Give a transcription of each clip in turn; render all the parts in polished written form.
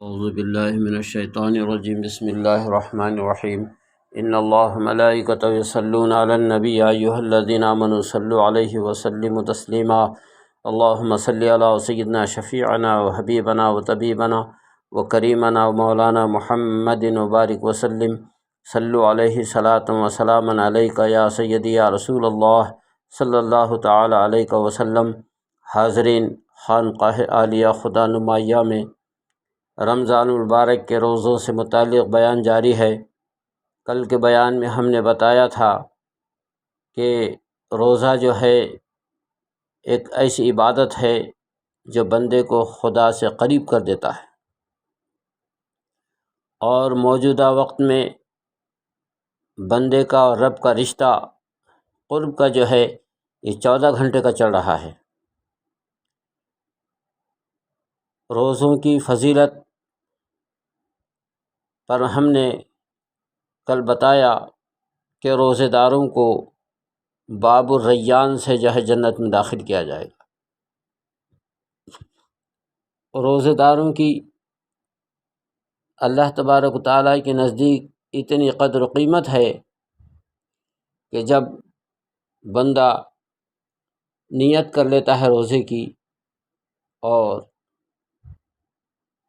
اعوذ باللہ من الشیطان الرجیم بسم اللہ الرحمن الرحیم ان اللہ ملائکۃ یصلون علی النبی یا ایھا الذین آمنوا صلوا علیہ وسلموا تسلیما اللہم صلی علی سیدنا شفیعنا وحبیبنا وطبیبنا وکریمنا ومولانا محمد وبارک وسلم صلوا علیہ صلاۃ وسلاما علیک یا سیدی یا رسول اللہ صلی اللہ تعالی علیہ وسلم۔ حاضرین، خانقاہ عالیہ خدا نمایاں میں رمضان المبارک کے روزوں سے متعلق بیان جاری ہے۔ کل کے بیان میں ہم نے بتایا تھا کہ روزہ جو ہے ایک ایسی عبادت ہے جو بندے کو خدا سے قریب کر دیتا ہے، اور موجودہ وقت میں بندے کا اور رب کا رشتہ قرب کا جو ہے یہ 14 گھنٹے کا چل رہا ہے۔ روزوں کی فضیلت پر ہم نے کل بتایا کہ روزے داروں کو باب الریان سے جو ہے جنت میں داخل کیا جائے گا۔ روزے داروں کی اللہ تبارک و تعالیٰ کے نزدیک اتنی قدر و قیمت ہے کہ جب بندہ نیت کر لیتا ہے روزے کی اور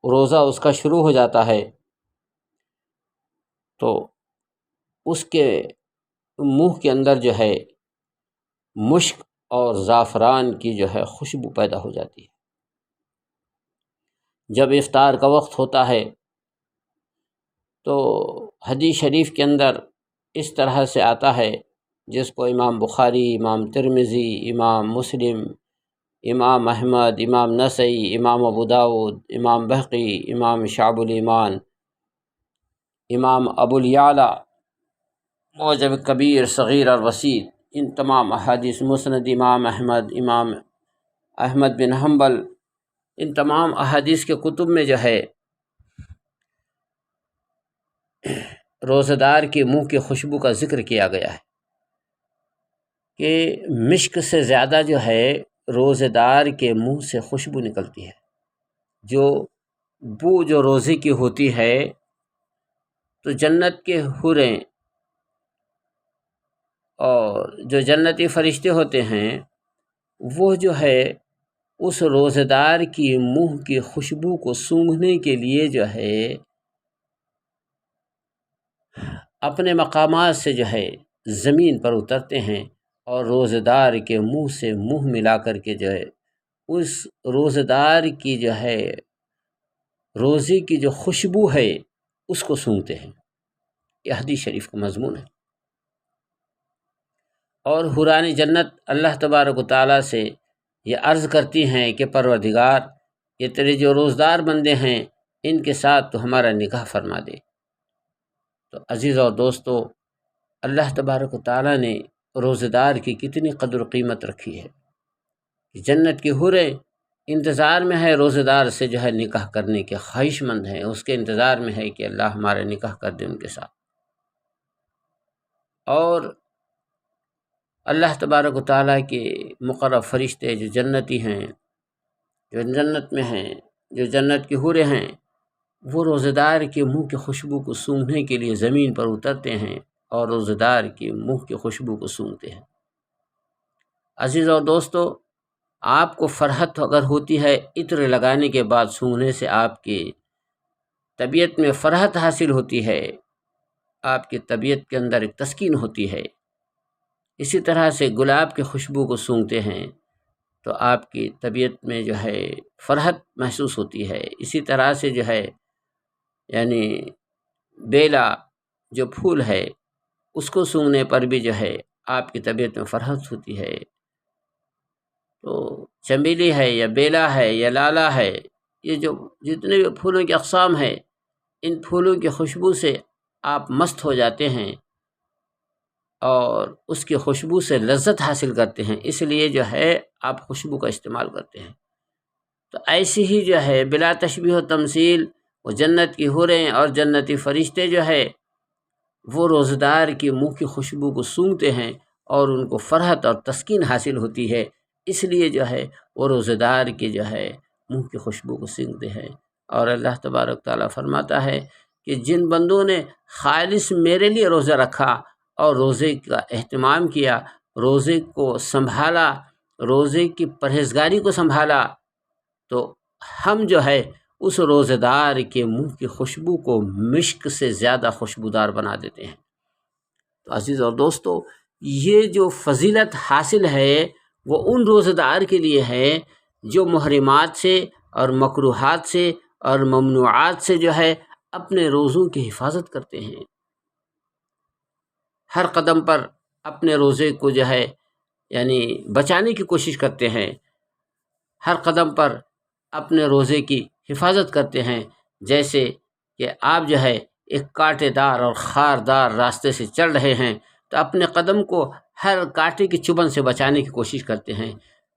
روزہ اس کا شروع ہو جاتا ہے تو اس کے منہ کے اندر جو ہے مشک اور زعفران کی جو ہے خوشبو پیدا ہو جاتی ہے۔ جب افطار کا وقت ہوتا ہے تو حدیث شریف کے اندر اس طرح سے آتا ہے، جس کو امام بخاری، امام ترمذی، امام مسلم، امام احمد، امام نسائی، امام ابو داود، امام بہقی، امام شعب الایمان، امام ابو الیعلا، معجم کبیر، صغیر اور وسیع، ان تمام احادیث، مسند امام احمد بن حنبل، ان تمام احادیث کے کتب میں جو ہے روزہ دار کے منہ کی خوشبو کا ذکر کیا گیا ہے کہ مشک سے زیادہ جو ہے روزہ دار کے منہ سے خوشبو نکلتی ہے۔ جو بو جو روزے کی ہوتی ہے تو جنت کے حوریں اور جو جنتی فرشتے ہوتے ہیں وہ جو ہے اس روزہ دار کی منہ کی خوشبو کو سونگھنے کے لیے جو ہے اپنے مقامات سے جو ہے زمین پر اترتے ہیں اور روزہ دار کے منہ سے منہ ملا کر کے جو ہے اس روزہ دار کی جو ہے روزے کی جو خوشبو ہے اس کو سونگھتے ہیں۔ یہ حدیث شریف کا مضمون ہے۔ اور حوران جنت اللہ تبارک و تعالیٰ سے یہ عرض کرتی ہیں کہ پروردگار، یہ تیرے جو روزدار بندے ہیں ان کے ساتھ تو ہمارا نکاح فرما دے۔ تو عزیز اور دوستو، اللہ تبارک و تعالیٰ نے روزہ دار کی کتنی قدر و قیمت رکھی ہے کہ جنت کی حوریں انتظار میں ہے روزہ دار سے جو ہے نکاح کرنے کے، خواہش مند ہیں، اس کے انتظار میں ہے کہ اللہ ہمارا نکاح کر دے ان کے ساتھ۔ اور اللہ تبارک و تعالیٰ کے مقرب فرشتے جو جنتی ہیں، جو جنت میں ہیں، جو جنت کی حوریں ہیں، وہ روزہ دار کے منہ کی خوشبو کو سونگھنے کے لیے زمین پر اترتے ہیں اور روزہ دار کے منہ کی خوشبو کو سونگھتے ہیں۔ عزیز اور دوستو، آپ کو فرحت اگر ہوتی ہے عطر لگانے کے بعد سونگھنے سے، آپ کی طبیعت میں فرحت حاصل ہوتی ہے، آپ کی طبیعت کے اندر ایک تسکین ہوتی ہے۔ اسی طرح سے گلاب کی خوشبو کو سونگھتے ہیں تو آپ کی طبیعت میں جو ہے فرحت محسوس ہوتی ہے۔ اسی طرح سے جو ہے یعنی بیلا جو پھول ہے اس کو سونگھنے پر بھی جو ہے آپ کی طبیعت میں فرحت ہوتی ہے۔ تو چمیلی ہے یا بیلا ہے یا لالا ہے، یہ جو جتنے بھی پھولوں کی اقسام ہے، ان پھولوں کی خوشبو سے آپ مست ہو جاتے ہیں اور اس کی خوشبو سے لذت حاصل کرتے ہیں، اس لیے جو ہے آپ خوشبو کا استعمال کرتے ہیں۔ تو ایسی ہی جو ہے بلا تشبیہ و تمثیل وہ جنت کی حوریں اور جنتی فرشتے جو ہے وہ روزہ دار کی منہ کی خوشبو کو سونگھتے ہیں اور ان کو فرحت اور تسکین حاصل ہوتی ہے، اس لیے جو ہے وہ روزہ دار کی جو ہے منہ کی خوشبو کو سونگھتے ہیں اور اللہ تبارک تعالیٰ فرماتا ہے کہ جن بندوں نے خالص میرے لیے روزہ رکھا اور روزے کا اہتمام کیا، روزے کو سنبھالا، روزے کی پرہیزگاری کو سنبھالا، تو ہم جو ہے اس روزہ دار کے منہ کی خوشبو کو مشک سے زیادہ خوشبودار بنا دیتے ہیں۔ تو عزیز اور دوستو، یہ جو فضیلت حاصل ہے وہ ان روزہ دار کے لیے ہے جو محرمات سے اور مکروہات سے اور ممنوعات سے جو ہے اپنے روزوں کی حفاظت کرتے ہیں، ہر قدم پر اپنے روزے کو جو ہے یعنی بچانے کی کوشش کرتے ہیں، ہر قدم پر اپنے روزے کی حفاظت کرتے ہیں۔ جیسے کہ آپ جو ہے ایک کانٹے دار اور خاردار راستے سے چل رہے ہیں تو اپنے قدم کو ہر کانٹے کی چبھن سے بچانے کی کوشش کرتے ہیں،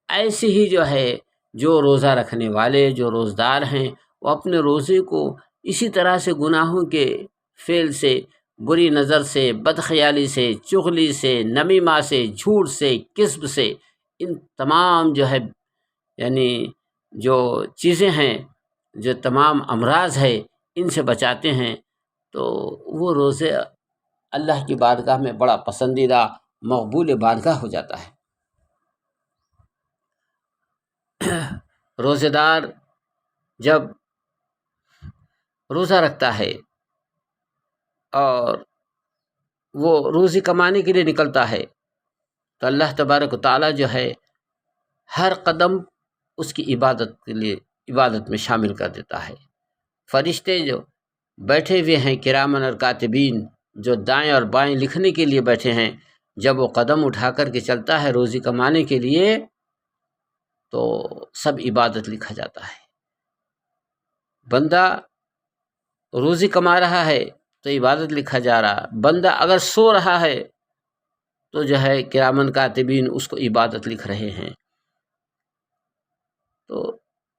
ایسے ہی جو ہے جو روزہ رکھنے والے، جو روزدار ہیں، وہ اپنے روزے کو اسی طرح سے گناہوں کے فعل سے، بری نظر سے، بدخیالی سے، چغلی سے، نمیمہ سے، جھوٹ سے، کذب سے، ان تمام جو ہے یعنی جو چیزیں ہیں، جو تمام امراض ہے، ان سے بچاتے ہیں، تو وہ روزے اللہ کی بارگاہ میں بڑا پسندیدہ مقبول بارگاہ ہو جاتا ہے۔ روزہ دار جب روزہ رکھتا ہے اور وہ روزی کمانے کے لیے نکلتا ہے تو اللہ تبارک و تعالیٰ جو ہے ہر قدم اس کی عبادت کے لیے عبادت میں شامل کر دیتا ہے۔ فرشتے جو بیٹھے ہوئے ہیں کرامن اور کاتبین، جو دائیں اور بائیں لکھنے کے لیے بیٹھے ہیں، جب وہ قدم اٹھا کر کے چلتا ہے روزی کمانے کے لیے تو سب عبادت لکھا جاتا ہے۔ بندہ روزی کما رہا ہے تو عبادت لکھا جا رہا، بندہ اگر سو رہا ہے تو جو ہے کرامن کاتبین اس کو عبادت لکھ رہے ہیں۔ تو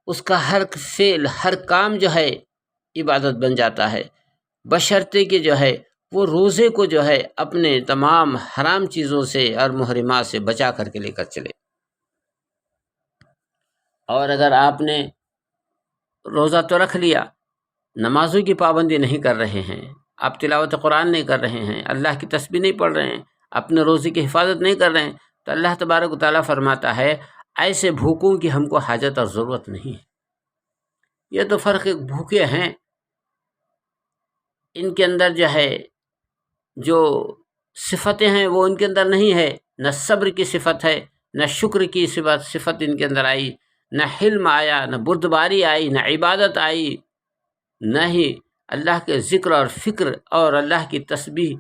اس کا ہر فعل، ہر کام جو ہے عبادت بن جاتا ہے، بشرطے کہ جو ہے وہ روزے کو جو ہے اپنے تمام حرام چیزوں سے اور محرمات سے بچا کر کے لے کر چلے۔ اور اگر آپ نے روزہ تو رکھ لیا، نمازوں کی پابندی نہیں کر رہے ہیں، آپ تلاوت قرآن نہیں کر رہے ہیں، اللہ کی تسبیح نہیں پڑھ رہے ہیں، اپنے روزے کی حفاظت نہیں کر رہے ہیں، تو اللہ تبارک و تعالیٰ فرماتا ہے ایسے بھوکوں کی ہم کو حاجت اور ضرورت نہیں ہے۔ یہ تو فرق بھوکے ہیں، ان کے اندر جو ہے جو صفتیں ہیں وہ ان کے اندر نہیں ہے، نہ صبر کی صفت ہے، نہ شکر کی صفت ان کے اندر آئی، نہ حلم آیا، نہ بردباری آئی، نہ عبادت آئی، نہ ہی اللہ کے ذکر اور فکر اور اللہ کی تسبیح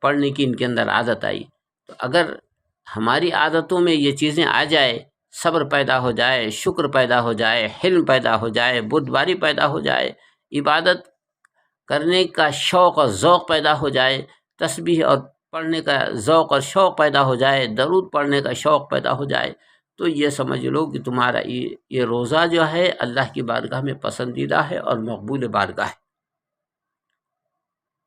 پڑھنے کی ان کے اندر عادت آئی۔ تو اگر ہماری عادتوں میں یہ چیزیں آ جائے، صبر پیدا ہو جائے، شکر پیدا ہو جائے، حلم پیدا ہو جائے، بردباری پیدا ہو جائے، عبادت کرنے کا شوق اور ذوق پیدا ہو جائے، تسبیح اور پڑھنے کا ذوق اور شوق پیدا ہو جائے، درود پڑھنے کا شوق پیدا ہو جائے، تو یہ سمجھ لو کہ تمہارا یہ روزہ جو ہے اللہ کی بارگاہ میں پسندیدہ ہے اور مقبول بارگاہ ہے۔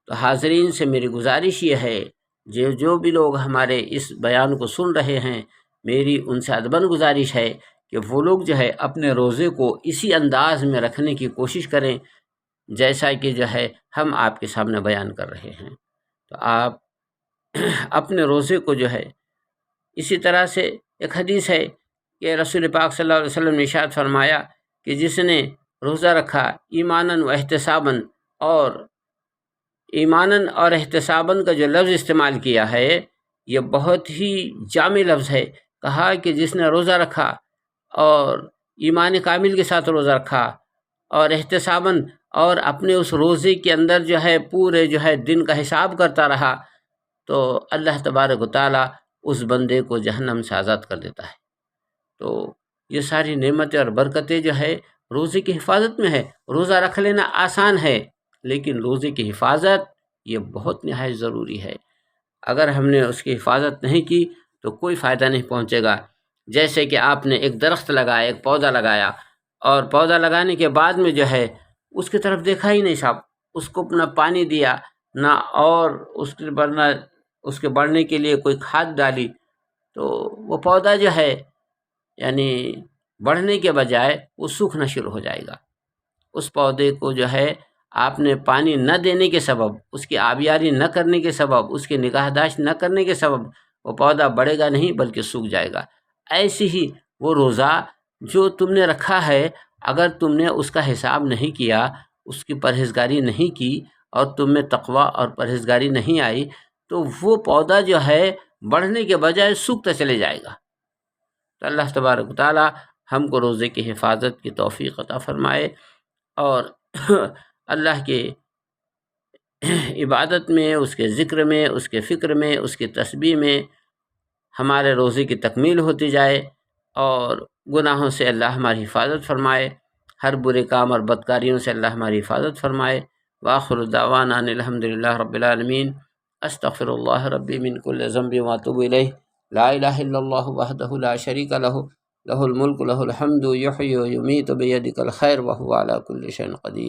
تو حاضرین سے میری گزارش یہ ہے، جو بھی لوگ ہمارے اس بیان کو سن رہے ہیں، میری ان سے ادباً گزارش ہے کہ وہ لوگ جو ہے اپنے روزے کو اسی انداز میں رکھنے کی کوشش کریں جیسا کہ جو ہے ہم آپ کے سامنے بیان کر رہے ہیں۔ تو آپ اپنے روزے کو جو ہے اسی طرح سے، ایک حدیث ہے کہ رسول پاک صلی اللہ علیہ وسلم نے ارشاد فرمایا کہ جس نے روزہ رکھا ایماناً و احتساباً، اور ایماناً اور احتساباً کا جو لفظ استعمال کیا ہے یہ بہت ہی جامع لفظ ہے۔ کہا کہ جس نے روزہ رکھا اور ایمان کامل کے ساتھ روزہ رکھا اور احتساباً، اور اپنے اس روزے کے اندر جو ہے پورے جو ہے دن کا حساب کرتا رہا، تو اللہ تبارک و تعالیٰ اس بندے کو جہنم سے آزاد کر دیتا ہے۔ تو یہ ساری نعمتیں اور برکتیں جو ہے روزے کی حفاظت میں ہے۔ روزہ رکھ لینا آسان ہے، لیکن روزے کی حفاظت یہ بہت نہایت ضروری ہے۔ اگر ہم نے اس کی حفاظت نہیں کی تو کوئی فائدہ نہیں پہنچے گا۔ جیسے کہ آپ نے ایک درخت لگایا، ایک پودا لگایا، اور پودا لگانے کے بعد میں جو ہے اس کی طرف دیکھا ہی نہیں صاحب، اس کو نہ پانی دیا، نہ اور اس کے بڑھنے کے لیے کوئی کھاد ڈالی، تو وہ پودا جو ہے یعنی بڑھنے کے بجائے وہ سوکھنا شروع ہو جائے گا۔ اس پودے کو جو ہے آپ نے پانی نہ دینے کے سبب، اس کی آبیاری نہ کرنے کے سبب، اس کی نگہداشت نہ کرنے کے سبب وہ پودا بڑھے گا نہیں بلکہ سوکھ جائے گا۔ ایسے ہی وہ روزہ جو تم نے رکھا ہے، اگر تم نے اس کا حساب نہیں کیا، اس کی پرہیزگاری نہیں کی اور تم میں تقویٰ اور پرہیزگاری نہیں آئی، تو وہ پودا جو ہے بڑھنے کے بجائے سوکھتا چلے جائے گا۔ تو اللہ تبارک و تعالی ہم کو روزے کی حفاظت کی توفیق عطا فرمائے، اور اللہ کے عبادت میں، اس کے ذکر میں، اس کے فکر میں، اس کی تسبیح میں ہمارے روزے کی تکمیل ہوتی جائے، اور گناہوں سے اللہ ہماری حفاظت فرمائے، ہر برے کام اور بدکاریوں سے اللہ ہماری حفاظت فرمائے۔ وآخر دعوانا ان الحمدللہ رب العالمین، استغفر اللہ ربی من کل ذنب واتوب الیہ، لا الہ الا اللہ وحدہ لا شریک لہ، لہ الملک لہ الحمد یحیی و یمیت بیدک الخیر وہو علی کل شیء قدیر۔